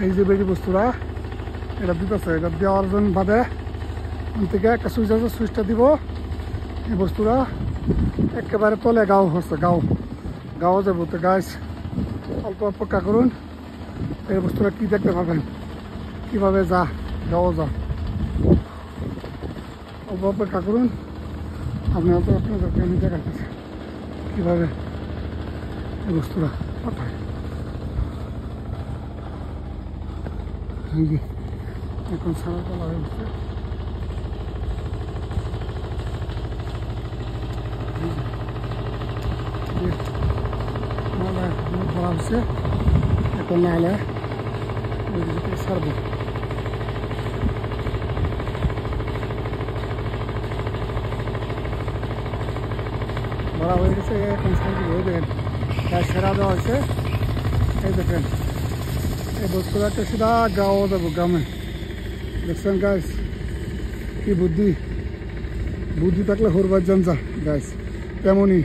এই যে বেরি বস্তুরা এটা দিতেছে, এটা দেওয়ার জন্য বাদে থেকে একটা সুইচ আছে, সুইচটা দিব, এই বস্তুরা একেবারে তলে গাও হচ্ছে, গাও যাবো। তো গাছ অল্প অপেক্ষা করুন, এই বস্তুরা কি দেখতে পাবেন, কিভাবে গাও অল্প অপেক্ষা করুন। আপনাদেরকে আমি দেখাচ্ছি কীভাবে এই বস্তুরা পাঠায়। এখন সারা তোলা হচ্ছে, ভরা হচ্ছে, এখন নাহলে ছাড়বো। ভরা হয়ে গেছে, এখন সাইডে হয়ে দেখেন গাছ সেরা দেওয়া হয়েছে। এই দেখেন এই বস্তুটাকে সিধা গাও যাবো, গ্রামে। দেখছেন গাছ কি বুদ্ধি থাকলে হরবার জানজা গাছ তেমনই।